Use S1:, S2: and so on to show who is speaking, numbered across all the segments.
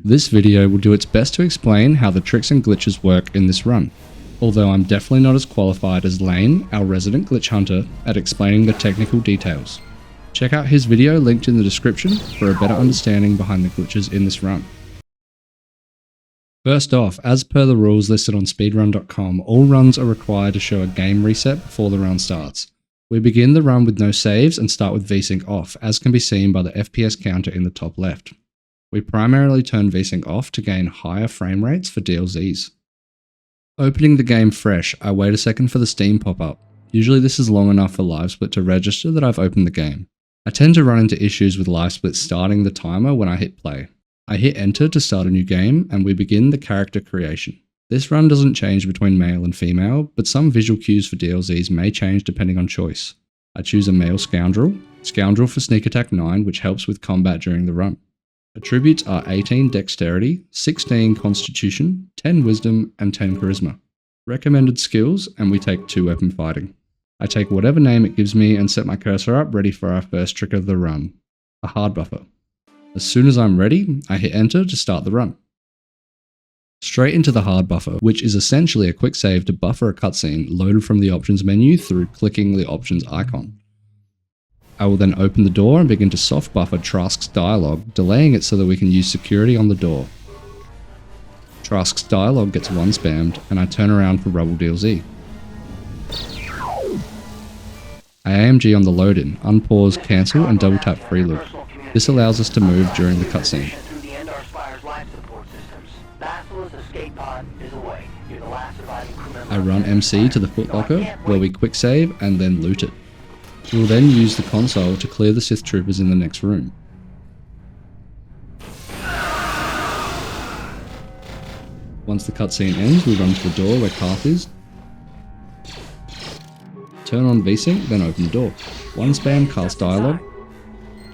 S1: This video will do its best to explain how the tricks and glitches work in this run, although I'm definitely not as qualified as Lane, our resident glitch hunter, at explaining the technical details. Check out his video linked in the description for a better understanding behind the glitches in this run. First off, as per the rules listed on speedrun.com, all runs are required to show a game reset before the run starts. We begin the run with no saves and start with VSync off, as can be seen by the FPS counter in the top left. We primarily turn VSync off to gain higher frame rates for DLZs. Opening the game fresh, I wait a second for the Steam pop-up. Usually this is long enough for LiveSplit to register that I've opened the game. I tend to run into issues with LiveSplit starting the timer when I hit play. I hit enter to start a new game, and we begin the character creation. This run doesn't change between male and female, but some visual cues for DLZs may change depending on choice. I choose a male Scoundrel for sneak attack 9, which helps with combat during the run. Attributes are 18 dexterity, 16 constitution, 10 wisdom, and 10 charisma. Recommended skills, and we take 2 weapon fighting. I take whatever name it gives me and set my cursor up ready for our first trick of the run, a hard buffer. As soon as I'm ready, I hit enter to start the run. Straight into the hard buffer, which is essentially a quick save to buffer a cutscene loaded from the options menu through clicking the options icon. I will then open the door and begin to soft buffer Trask's dialogue, delaying it so that we can use security on the door. Trask's dialogue gets 1 spammed, and I turn around for Rubble DLZ. I AMG on the load-in, unpause, cancel, and double tap free loop. This allows us to move during the cutscene. I run MC to the footlocker, where we quick save and then loot it. We will then use the console to clear the Sith troopers in the next room. Once the cutscene ends, we run to the door where Karth is. Turn on VSync, then open the door. 1 spam cast dialogue,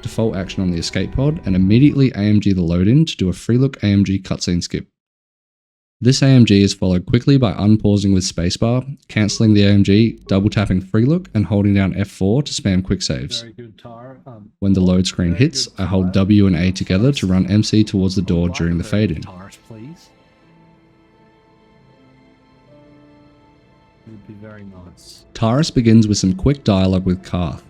S1: default action on the escape pod, and immediately AMG the load-in to do a free look AMG cutscene skip. This AMG is followed quickly by unpausing with spacebar, cancelling the AMG, double tapping free look, and holding down F4 to spam quick saves. When the load screen hits, I hold W and A together to run MC towards the door during the fade-in. Taris begins with some quick dialogue with Karth,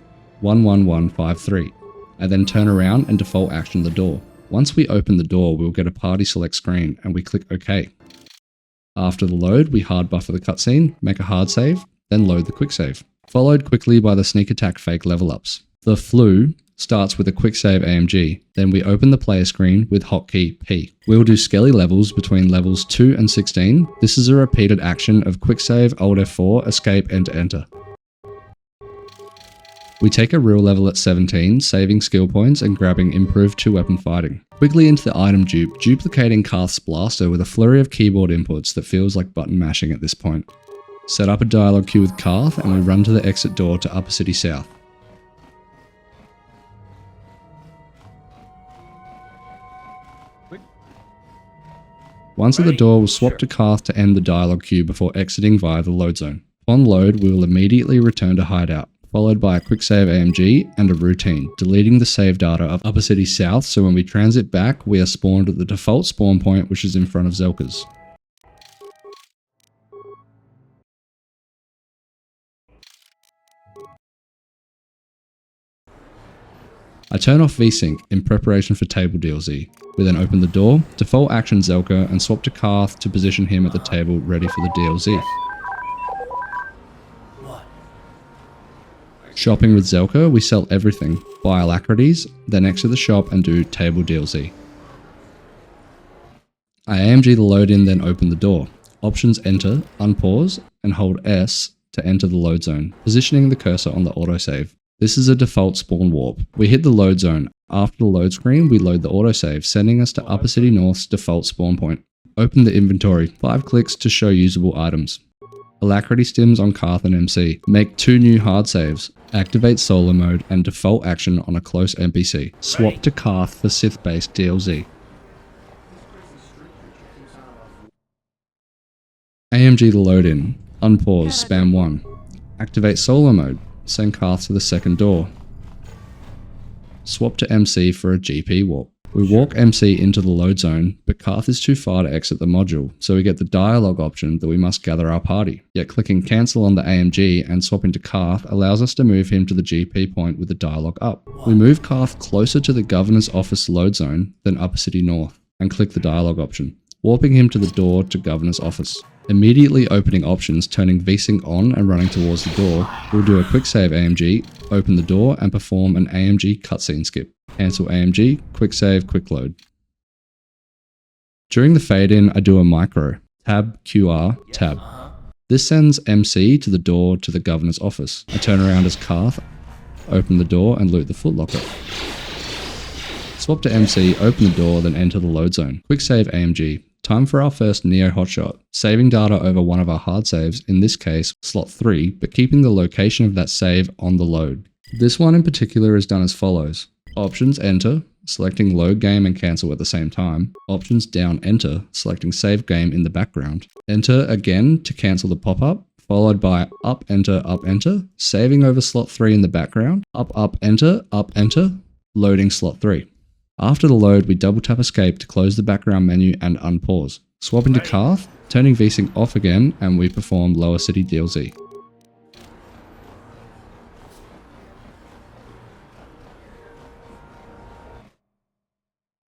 S1: 11153. I then turn around and default action the door. Once we open the door, we'll get a party select screen, and we click OK. After the load, we hard buffer the cutscene, make a hard save, then load the quick save, followed quickly by the sneak attack fake level ups. The flu starts with a quick save AMG, then we open the player screen with hotkey P. We'll do skelly levels between levels 2 and 16. This is a repeated action of quick save, Alt F4, escape, and enter. We take a real level at 17, saving skill points and grabbing improved 2 weapon fighting. Quickly into the item dupe, duplicating Karth's blaster with a flurry of keyboard inputs that feels like button mashing at this point. Set up a dialogue queue with Karth, and we run to the exit door to Upper City South. Once at the door, we'll swap to Karth to end the dialogue queue before exiting via the load zone. Upon load, we will immediately return to hideout, followed by a quick save AMG and a routine, deleting the save data of Upper City South so when we transit back, we are spawned at the default spawn point, which is in front of Zelka's. I turn off VSync in preparation for table DLZ. We then open the door, default action Zelka, and swap to Karth to position him at the table ready for the DLZ. Shopping with Zelka, we sell everything, buy alacrities, then exit the shop and do table DLZ. I AMG the load in, then open the door. Options enter, unpause, and hold S to enter the load zone, positioning the cursor on the autosave. This is a default spawn warp. We hit the load zone. After the load screen, we load the autosave, sending us to Upper City North's default spawn point. Open the inventory, 5 clicks to show usable items. Alacrity stims on Karth and MC. Make 2 new hard saves. Activate solo mode and default action on a close NPC. Swap to Karth for Sith-based DLZ. AMG the load in. Unpause, spam 1. Activate solo mode. Send Karth to the second door. Swap to MC for a GP warp. We walk MC into the load zone, but Karth is too far to exit the module, so we get the dialogue option that we must gather our party. Yet clicking cancel on the AMG and swapping to Karth allows us to move him to the GP point with the dialogue up. We move Karth closer to the governor's office load zone than Upper City North, and click the dialogue option, warping him to the door to governor's office. Immediately opening options, turning VSync on and running towards the door, we'll do a quick save AMG, open the door and perform an AMG cutscene skip. Cancel AMG, quick save, quick load. During the fade in, I do a micro, tab, QR, tab. This sends MC to the door to the governor's office. I turn around as Karth, open the door and loot the footlocker. Swap to MC, open the door, then enter the load zone. Quick save AMG. Time for our first Neo hotshot, saving data over one of our hard saves, in this case slot 3, but keeping the location of that save on the load. This one in particular is done as follows. Options enter, selecting load game and cancel at the same time. Options down enter, selecting save game in the background. Enter again to cancel the pop-up, followed by up enter, saving over slot 3 in the background, up enter, loading slot 3. After the load, we double tap escape to close the background menu and unpause. Swapping to Karth, turning VSync off again, and we perform Lower City DLZ.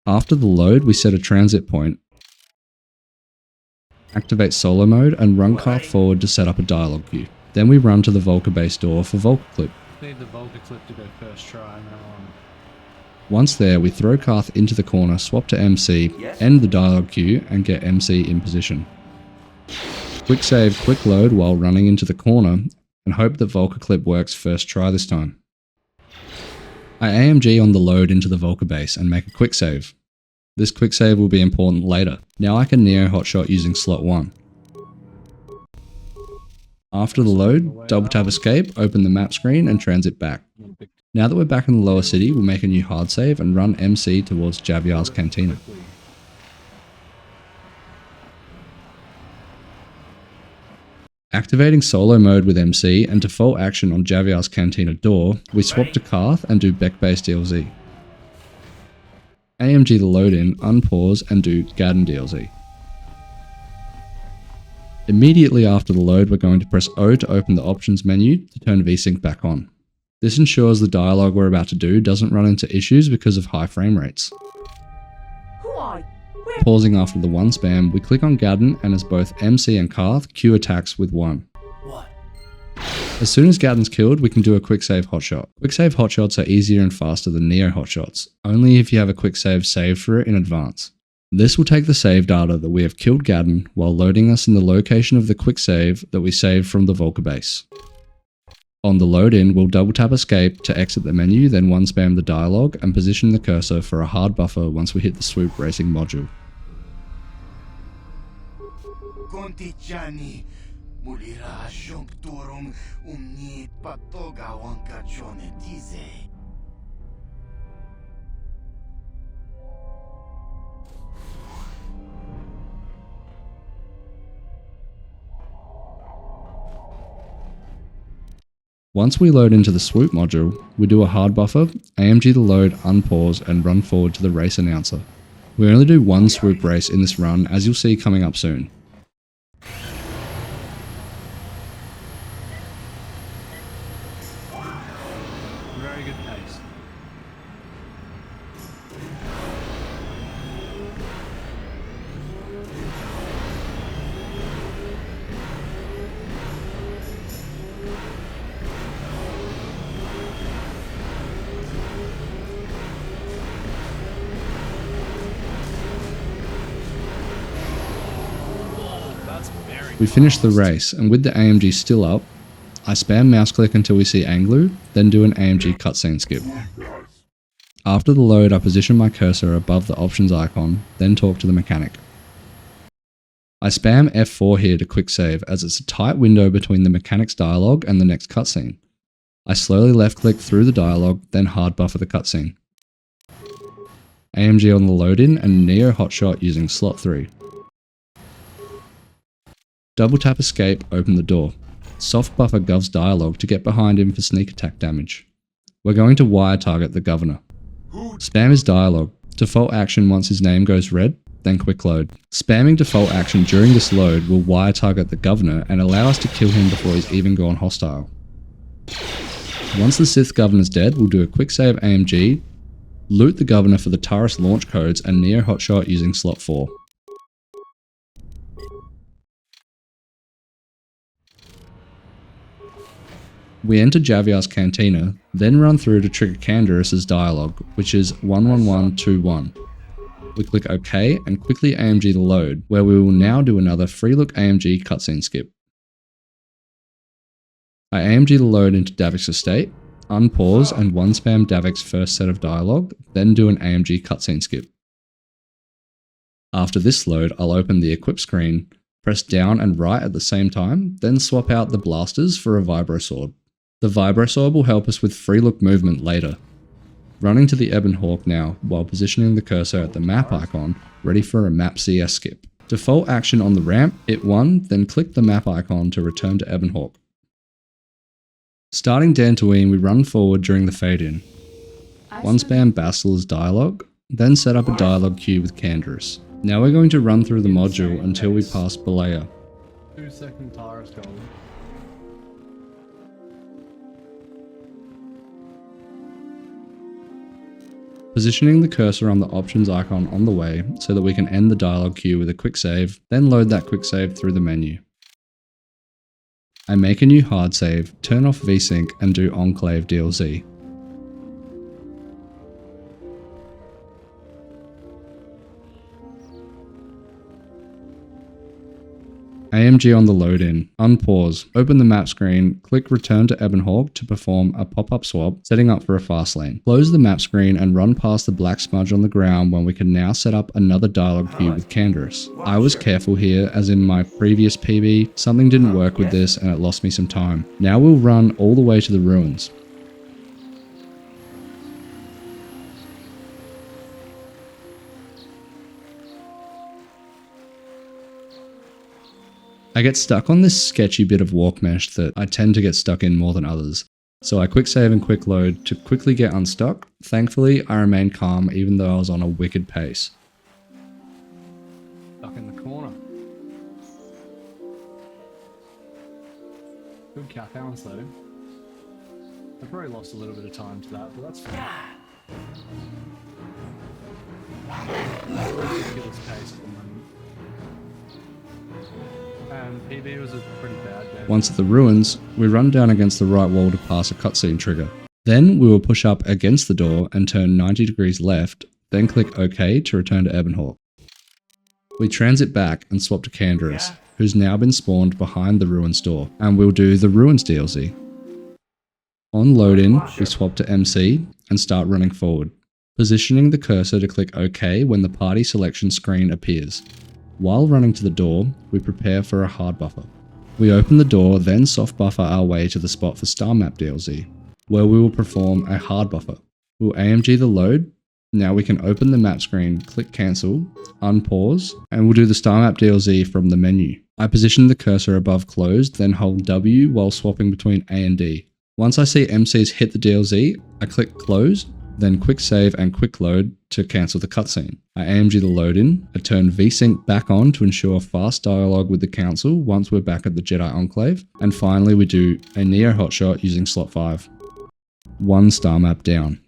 S1: After the load, we set a transit point, activate solo mode, and run Karth forward to set up a dialogue queue. Then we run to the Vulkar base door for Vulkar Clip.
S2: Need the Vulkar Clip to go first try, no one.
S1: Once there, we throw Karth into the corner, swap to MC, end the dialogue queue, and get MC in position. Quick save, quick load while running into the corner, and hope that Vulkar Clip works first try this time. I AMG on the load into the Vulkar base and make a quick save. This quick save will be important later. Now I can Neo hotshot using slot 1. After the load, double tap escape, open the map screen and transit back. Now that we're back in the lower city, we'll make a new hard save and run MC towards Javiar's Cantina. Activating solo mode with MC and default action on Javiar's Cantina door, we swap to Karth and do Beck-based DLZ. AMG the load in, unpause and do Gaddon DLZ. Immediately after the load, we're going to press O to open the options menu to turn VSync back on. This ensures the dialogue we're about to do doesn't run into issues because of high frame rates. Pausing after the 1 spam, we click on Gaddon and as both MC and Karth, queue attacks with 1. As soon as Gaddon's killed, we can do a quick save hotshot. Quick save hotshots are easier and faster than Neo hotshots, only if you have a quick save saved for it in advance. This will take the save data that we have killed Gaddon while loading us in the location of the quick save that we saved from the Vulkar base. On the load in, we'll double tap escape to exit the menu, then 1 spam the dialogue and position the cursor for a hard buffer once we hit the Swoop racing module. Once we load into the Swoop module, we do a hard buffer, AMG the load, unpause, and run forward to the race announcer. We only do 1 Swoop race in this run, as you'll see coming up soon.
S2: Very good pace.
S1: We finish the race, and with the AMG still up, I spam mouse click until we see Anglu, then do an AMG cutscene skip. After the load, I position my cursor above the options icon, then talk to the mechanic. I spam F4 here to quick save, as it's a tight window between the mechanic's dialogue and the next cutscene. I slowly left click through the dialogue, then hard buffer the cutscene. AMG on the load in and Neo hotshot using slot 3. Double tap escape, open the door. Soft buffer Gov's dialogue to get behind him for sneak attack damage. We're going to wire target the governor. Spam his dialogue, Default action once his name goes red, then quick load. Spamming default action during this load will wire target the governor and allow us to kill him before he's even gone hostile. Once the Sith governor's dead, we'll do a quick save AMG, loot the governor for the Taris launch codes and Neo hotshot using slot 4. We enter Javiar's cantina, then run through to trigger Candaris's dialogue, which is 11121. We click OK and quickly AMG the load, where we will now do another free look AMG cutscene skip. I AMG the load into Davik's estate, unpause and one spam Davik's first set of dialogue, then do an AMG cutscene skip. After this load, I'll open the equip screen, press down and right at the same time, then swap out the blasters for a vibro sword. The vibro sword will help us with free look movement later. Running to the Ebon Hawk now, while positioning the cursor at the map icon, ready for a map CS skip. Default action on the ramp, hit 1, then click the map icon to return to Ebon Hawk. Starting Dantooine, we run forward during the fade-in. One spam Bastil's dialogue, then set up a dialogue queue with Candaris. Now we're going to run through the module until we pass Balea.
S2: 2-second Taris goal.
S1: Positioning the cursor on the options icon on the way so that we can end the dialogue queue with a quick save, then load that quick save through the menu. I make a new hard save, turn off VSync and do Enclave DLC. AMG on the load in, unpause, open the map screen, click return to Ebon Hawk to perform a pop-up swap, setting up for a fast lane. Close the map screen and run past the black smudge on the ground when we can now set up another dialogue queue with Candaris. I was careful here, as in my previous PB, something didn't work with this and it lost me some time. Now we'll run all the way to the ruins. I get stuck on this sketchy bit of walk mesh that I tend to get stuck in more than others, so I quick save and quick load to quickly get unstuck. Thankfully, I remained calm even though I was on a wicked pace.
S2: Stuck in the corner. Good cat balance though. I probably lost a little bit of time to that, but that's fine. Ridiculous pace at the moment. And PB was a pretty bad game.
S1: Once at the ruins, we run down against the right wall to pass a cutscene trigger. Then we will push up against the door and turn 90 degrees left, then click OK to return to Ebon Hawk. We transit back and swap to Candaris, who's now been spawned behind the ruins door, and we'll do the ruins DLC. On load-in, we swap to MC and start running forward, positioning the cursor to click OK when the party selection screen appears. While running to the door, we prepare for a hard buffer. We open the door, then soft buffer our way to the spot for Star Map DLC, where we will perform a hard buffer. We'll AMG the load. Now we can open the map screen, click cancel, unpause, and we'll do the Star Map DLC from the menu. I position the cursor above closed, then hold W while swapping between A and D. Once I see MCs hit the DLC, I click close, then quick save and quick load to cancel the cutscene. I AMG the load in, I turn VSync back on to ensure fast dialogue with the council once we're back at the Jedi Enclave, and finally we do a Neo hotshot using slot 5. One star map down.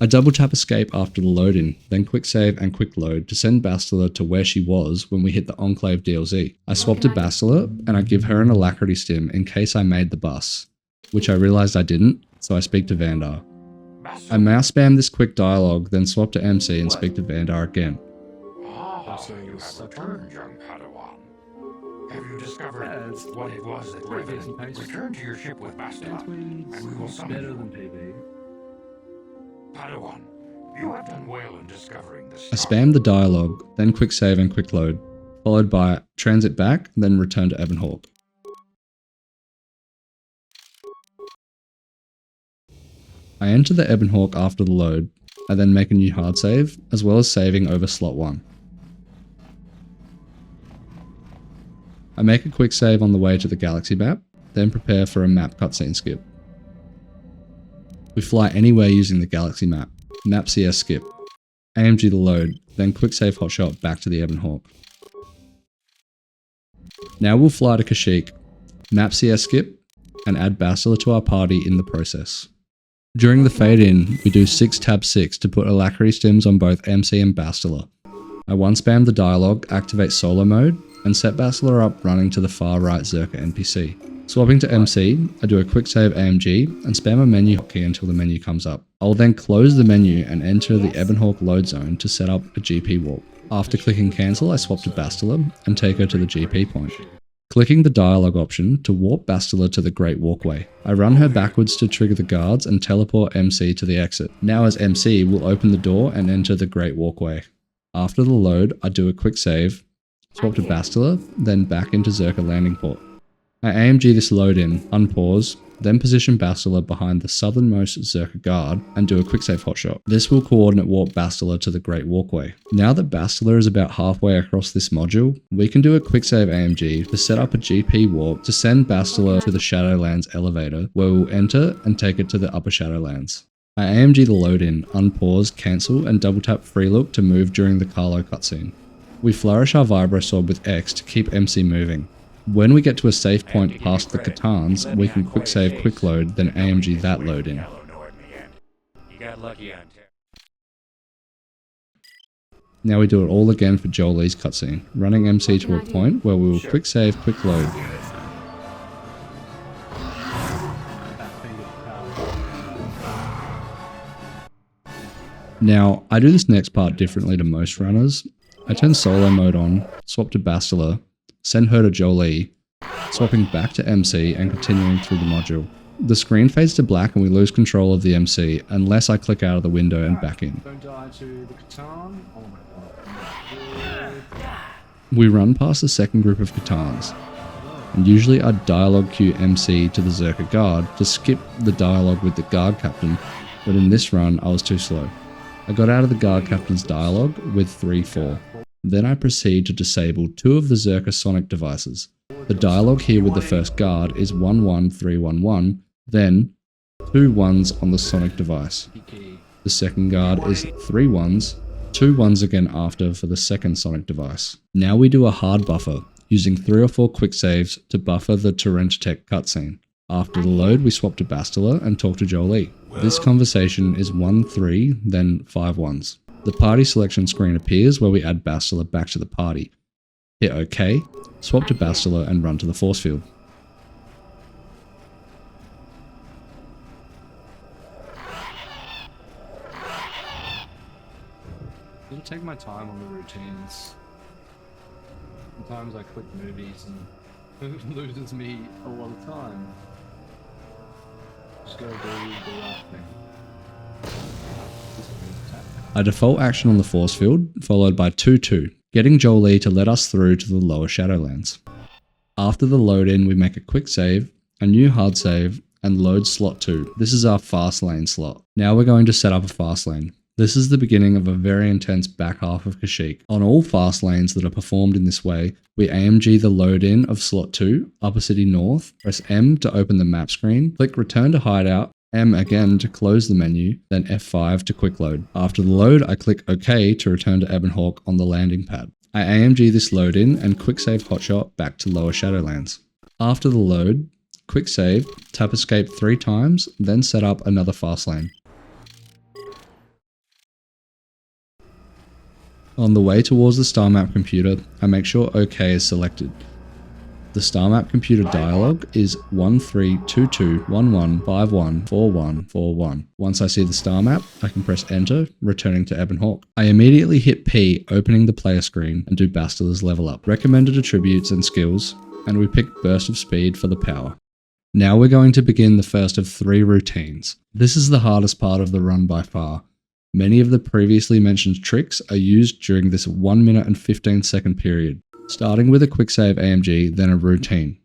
S1: I double tap escape after the load in, then quick save and quick load to send Bastila to where she was when we hit the Enclave DLC. I swap to Bastila and I give her an alacrity stim in case I made the bus, which I realized I didn't, so I speak to Vandar. I mouse spam this quick dialogue, then swap to MC and speak to Vandar again.
S3: So you have returned, young Padawan. Have you discovered what it was that Revenant returned to your ship with Bastila, and we will summon
S2: better
S3: you.
S2: than PB.
S3: Padawan, you have done well in discovering this.
S1: I spam the dialogue, then quick save and quick load, followed by transit back, then return to Ebon Hawk. I enter the Ebon Hawk after the load. I then make a new hard save, as well as saving over slot 1. I make a quick save on the way to the galaxy map, then prepare for a map cutscene skip. We fly anywhere using the galaxy map, map CS skip. AMG the load, then quick save hotshot back to the Ebon Hawk. Now we'll fly to Kashyyyk, map CS skip, and add Bastila to our party in the process. During the fade in, we do 6 tab 6 to put alacrity stims on both MC and Bastila. I one spam the dialogue, activate solo mode, and set Bastila up running to the far right Zerka NPC. Swapping to MC, I do a quick save AMG and spam a menu hotkey until the menu comes up. I'll then close the menu and enter the Ebon Hawk load zone to set up a GP warp. After clicking cancel, I swap to Bastila and take her to the GP point. Clicking the dialogue option to warp Bastila to the Great Walkway. I run her backwards to trigger the guards and teleport MC to the exit. Now as MC, we'll open the door and enter the Great Walkway. After the load, I do a quick save, swap to Bastila, then back into Zerka landing port. I AMG this load in, unpause, then position Bastila behind the southernmost Zerka guard and do a quick save hotshot. This will coordinate warp Bastila to the Great Walkway. Now that Bastila is about halfway across this module, we can do a quick save AMG to set up a GP warp to send Bastila to the Shadowlands elevator, where we'll enter and take it to the upper Shadowlands. I AMG the load in, unpause, cancel, and double tap free look to move during the Carlo cutscene. We flourish our Vibro Sword with X to keep MC moving. When we get to a safe point past the Katans, we can quick save quick load, then AMG that load in. Now we do it all again for Jolie's cutscene, running MC to a point where we will quick save quick load. Now, I do this next part differently to most runners. I turn solo mode on, swap to Bastila, send her to Jolie, swapping back to MC and continuing through the module. The screen fades to black and we lose control of the MC unless I click out of the window and back in.
S2: Don't die to the Catan. Oh my god.
S1: We run past the second group of Katans, and usually I'd dialogue queue MC to the Zerka guard to skip the dialogue with the guard captain, but in this run I was too slow. I got out of the guard captain's dialogue with 3-4. Then I proceed to disable 2 of the Zerka sonic devices. The dialogue here with the first guard is 11311, then 2 1s on the sonic device. The second guard is 3 1s, 2 1s again after for the second sonic device. Now we do a hard buffer, using 3 or 4 quick saves to buffer the Torrent Tech cutscene. After the load, we swap to Bastila and talk to Jolie. This conversation is 1-3, then 5 1s. The party selection screen appears where we add Bastila back to the party. Hit OK, swap to Bastila and run to the force field.
S2: I'll take my time on the routines. Sometimes I click movies and it loses me a lot of time. Just gotta do the right thing.
S1: I default action on the force field, followed by 2-2, getting Jolie to let us through to the lower Shadowlands. After the load in, we make a quick save, a new hard save, and load slot 2. This is our fast lane slot. Now we're going to set up a fast lane. This is the beginning of a very intense back half of Kashyyyk. On all fast lanes that are performed in this way, we AMG the load in of slot 2, Upper City North, press M to open the map screen, click return to hideout, M again to close the menu, then F5 to quick load. After the load, I click OK to return to Ebon Hawk on the landing pad. I AMG this load in and quick save hotshot back to lower Shadowlands. After the load, quick save, tap escape 3 times, then set up another fast lane. On the way towards the star map computer, I make sure OK is selected. The star map computer dialog is 132211514141. Once I see the star map, I can press enter, returning to Ebon Hawk. I immediately hit P, opening the player screen, and do Bastila's level up, recommended attributes and skills, and we pick burst of speed for the power. Now we're going to begin the first of 3 routines. This is the hardest part of the run by far. Many of the previously mentioned tricks are used during this 1 minute and 15 second period. Starting with a quick save AMG, then a routine.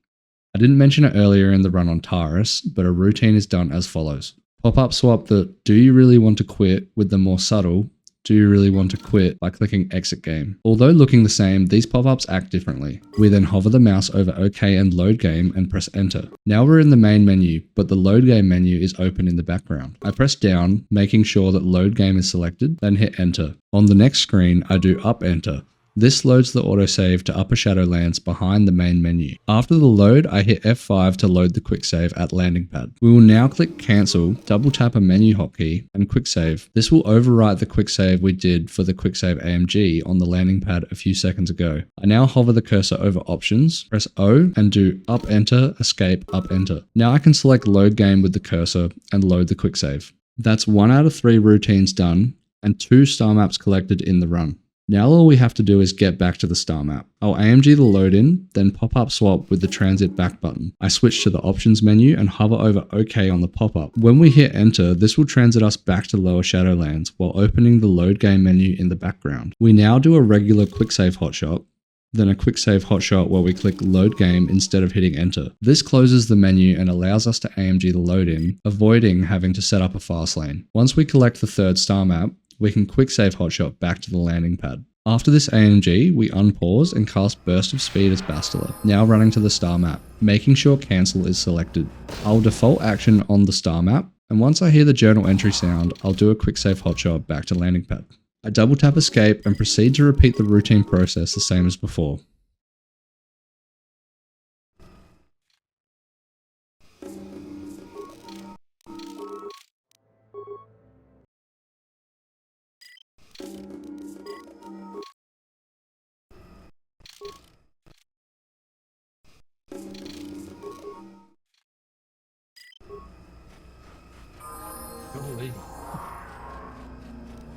S1: I didn't mention it earlier in the run on Taris, but a routine is done as follows. Pop-up swap the "do you really want to quit" with the more subtle Do you really want to quit by clicking exit game? Although looking the same, these pop-ups act differently. We then hover the mouse over OK and load game and press enter. Now we're in the main menu, but the load game menu is open in the background. I press down, making sure that load game is selected, then hit enter. On the next screen, I do up enter. This loads the autosave to Upper Shadowlands behind the main menu. After the load, I hit F5 to load the quick save at landing pad. We will now click cancel, double tap a menu hotkey, and quick save. This will overwrite the quick save we did for the quick save AMG on the landing pad a few seconds ago. I now hover the cursor over options, press O, and do up enter, escape, up enter. Now I can select load game with the cursor and load the quick save. That's 1 out of 3 routines done, and 2 star maps collected in the run. Now all we have to do is get back to the star map. I'll AMG the load in, then pop-up swap with the transit back button. I switch to the options menu and hover over OK on the pop-up. When we hit enter, this will transit us back to Lower Shadowlands while opening the load game menu in the background. We now do a regular quick save hotshot, then a quick save hotshot where we click load game instead of hitting enter. This closes the menu and allows us to AMG the load in, avoiding having to set up a fast lane. Once we collect the 3rd star map, we can quick save hotshot back to the landing pad. After this AMG, we unpause and cast Burst of Speed as Bastila, now running to the star map, making sure cancel is selected. I'll default action on the star map, and once I hear the journal entry sound, I'll do a quick save hotshot back to landing pad. I double tap escape and proceed to repeat the routine process the same as before.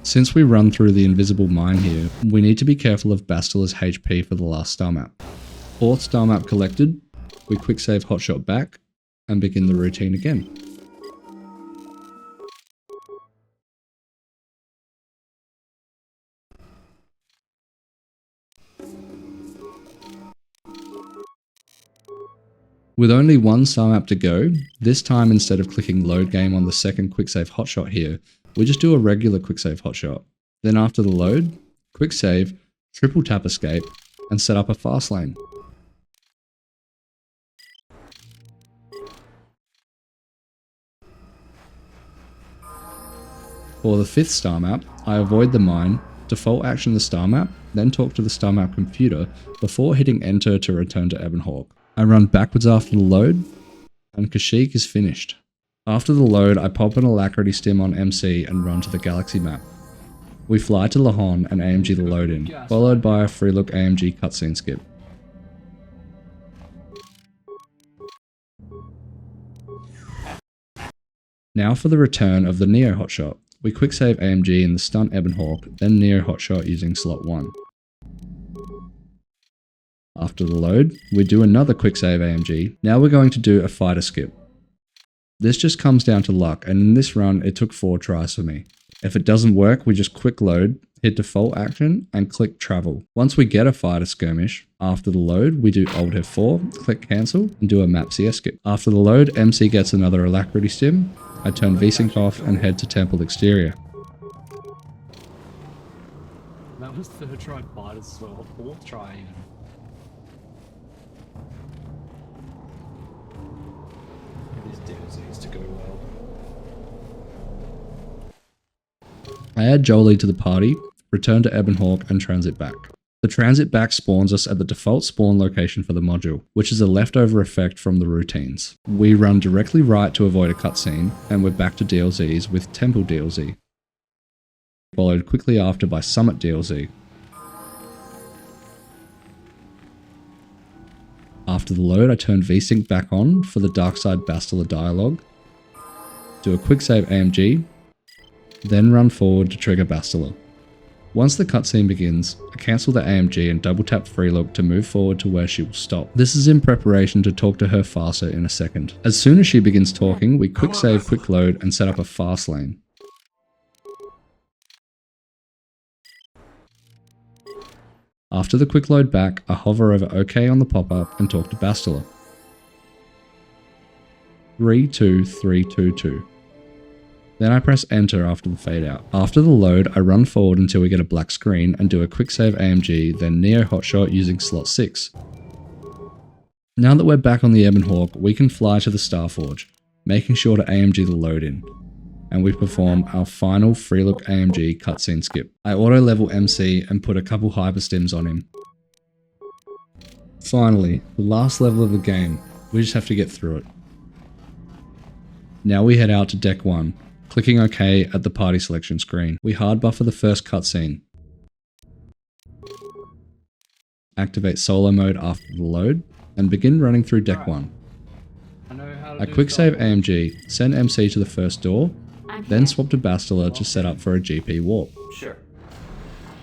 S1: Since we run through the invisible mine here, we need to be careful of Bastila's HP for the last star map. 4th star map collected, we quick save hotshot back, and begin the routine again. With only 1 star map to go, this time instead of clicking load game on the 2nd quick save hotshot here, we just do a regular quick save hotshot. Then after the load, quick save, triple tap escape, and set up a fast lane. For the 5th star map, I avoid the mine, default action the star map, then talk to the star map computer before hitting enter to return to Ebonhawk. I run backwards after the load, and Kashyyyk is finished. After the load, I pop an alacrity stim on MC and run to the galaxy map. We fly to Lahon and AMG the load in, followed by a free look AMG cutscene skip. Now for the return of the Neo hotshot. We quick save AMG in the stunt Ebonhawk, then Neo hotshot using slot 1. After the load, we do another quick save AMG. Now we're going to do a fighter skip. This just comes down to luck, and in this run it took 4 tries for me. If it doesn't work, we just quick load, hit default action, and click travel. Once we get a fighter skirmish, after the load we do Alt F4, click cancel, and do a map CS skip. After the load, MC gets another alacrity stim, I turn VSync off and head to Temple Exterior.
S2: That was 3rd try fighters as well, 4th try even. These DLCs to go well.
S1: I add Jolie to the party, return to Ebonhawk, and transit back. The transit back spawns us at the default spawn location for the module, which is a leftover effect from the routines. We run directly right to avoid a cutscene, and we're back to DLCs with Temple DLC, followed quickly after by Summit DLC. After the load, I turn VSync back on for the Darkside Bastila dialogue, do a quick save AMG, then run forward to trigger Bastila. Once the cutscene begins, I cancel the AMG and double tap Freelook to move forward to where she will stop. This is in preparation to talk to her faster in a second. As soon as she begins talking, we quick save, quick load, and set up a fast lane. After the quick load back, I hover over OK on the pop-up and talk to Bastila. 32322. Then I press enter after the fade out. After the load, I run forward until we get a black screen and do a quick save AMG, then Neo hotshot using slot 6. Now that we're back on the Ebon Hawk, we can fly to the Starforge, making sure to AMG the load in. And we perform our final free look AMG cutscene skip. I auto level MC and put a couple hyperstims on him. Finally, the last level of the game, we just have to get through it. Now we head out to deck 1, clicking OK at the party selection screen. We hard buffer the first cutscene. Activate solo mode after the load, and begin running through deck 1. I quick save AMG, send MC to the first door, then swap to Bastila to set up for a GP warp.
S3: Sure.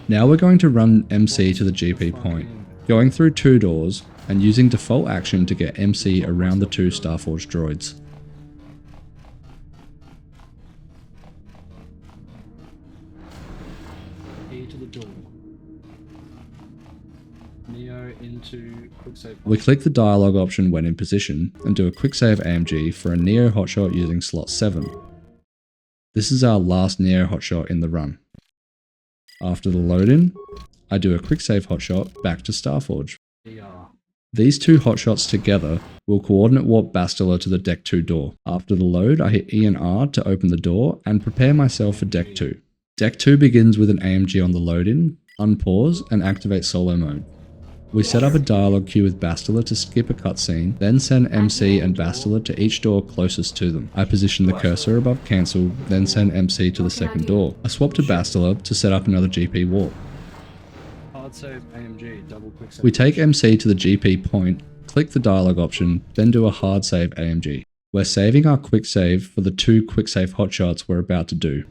S1: Now we're going to run MC to the GP point, going through 2 doors and using default action to get MC around the 2 Starforge droids.
S2: E to the door. Neo into quick save.
S1: We click the dialogue option when in position and do a quick save AMG for a Neo hotshot using slot 7. This is our last Neo hotshot in the run. After the load-in, I do a quick save hotshot back to Starforge. These 2 hotshots together will coordinate warp Bastila to the deck 2 door. After the load, I hit E and R to open the door and prepare myself for deck 2. Deck 2 begins with an AMG on the load-in, unpause, and activate solo mode. We set up a dialogue queue with Bastila to skip a cutscene, then send MC and Bastila to each door closest to them. I position the cursor above cancel, then send MC to the second door. I swap to Bastila to set up another GP warp.
S2: Hard save AMG, double quick save.
S1: We take MC to the GP point, click the dialogue option, then do a hard save AMG. We're saving our quick save for the 2 quick save hotshots we're about to do.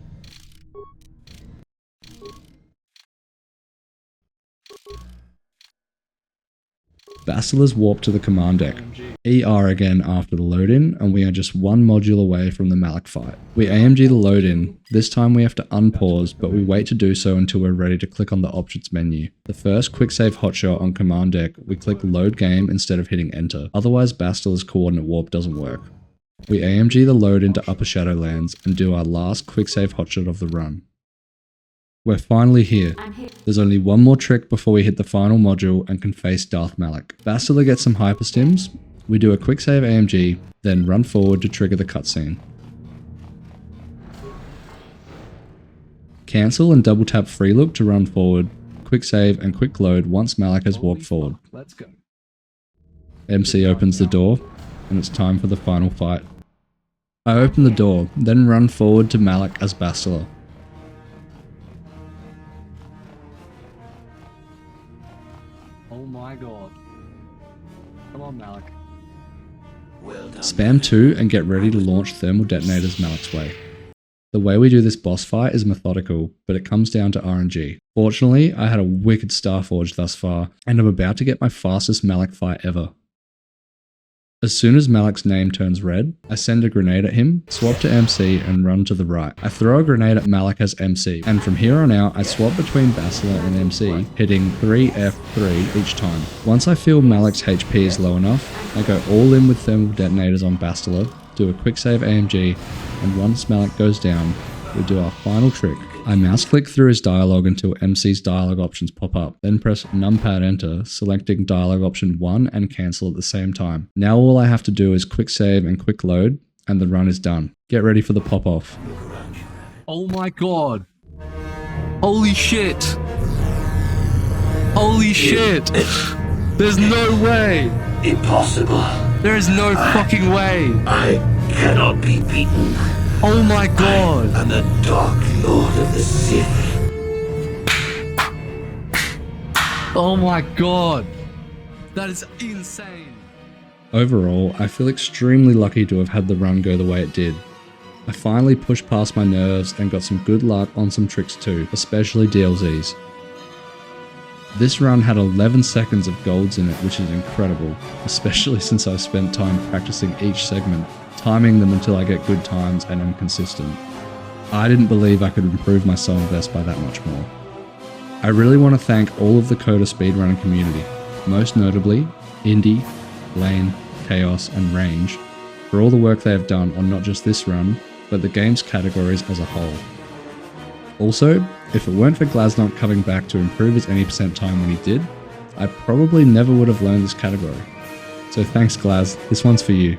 S1: Bastila's warp to the command deck. ER again after the load-in, and we are just 1 module away from the Malak fight. We AMG the load-in. This time we have to unpause, but we wait to do so until we're ready to click on the options menu. The first quick save hotshot on command deck, we click load game instead of hitting enter. Otherwise Bastila's coordinate warp doesn't work. We AMG the load into Upper Shadowlands and do our last quick save hotshot of the run. We're finally here. There's only one more trick before we hit the final module and can face Darth Malak. Bastila gets some hyperstims, we do a quick save AMG, then run forward to trigger the cutscene. Cancel and double tap free look to run forward, quick save and quick load once Malak has walked forward.
S2: Let's go.
S1: MC opens the door, and it's time for the final fight. I open the door, then run forward to Malak as Bastila.
S2: Oh my god. Come on, Malak.
S3: Well done.
S1: Spam 2 and get ready to launch thermal detonators Malak's way. The way we do this boss fight is methodical, but it comes down to RNG. Fortunately, I had a wicked Starforge thus far, and I'm about to get my fastest Malak fight ever. As soon as Malak's name turns red, I send a grenade at him, swap to MC and run to the right. I throw a grenade at Malak as MC, and from here on out I swap between Bastila and MC, hitting 3F3 each time. Once I feel Malak's HP is low enough, I go all in with thermal detonators on Bastila, do a quick save AMG, and once Malak goes down, we do our final trick. I mouse click through his dialogue until MC's dialogue options pop up, then press numpad enter, selecting dialogue option 1 and cancel at the same time. Now all I have to do is quick save and quick load, and the run is done. Get ready for the pop off.
S2: Oh my god. Holy shit. Holy shit. There's no way.
S3: Impossible.
S2: There is no fucking way.
S3: I cannot be beaten.
S2: Oh my god.
S3: I'm the Dark Lord of the Sith.
S2: Oh my god. That is insane.
S1: Overall, I feel extremely lucky to have had the run go the way it did. I finally pushed past my nerves and got some good luck on some tricks too, especially DLZs. This run had 11 seconds of golds in it, which is incredible, especially since I've spent time practicing each segment, timing them until I get good times and am consistent. I didn't believe I could improve my song best by that much more. I really want to thank all of the KotOR speedrunning community, most notably Indy, Lane, Chaos and Range, for all the work they have done on not just this run, but the game's categories as a whole. Also, if it weren't for Glaz not coming back to improve his any percent time when he did, I probably never would have learned this category. So thanks Glaz, this one's for you.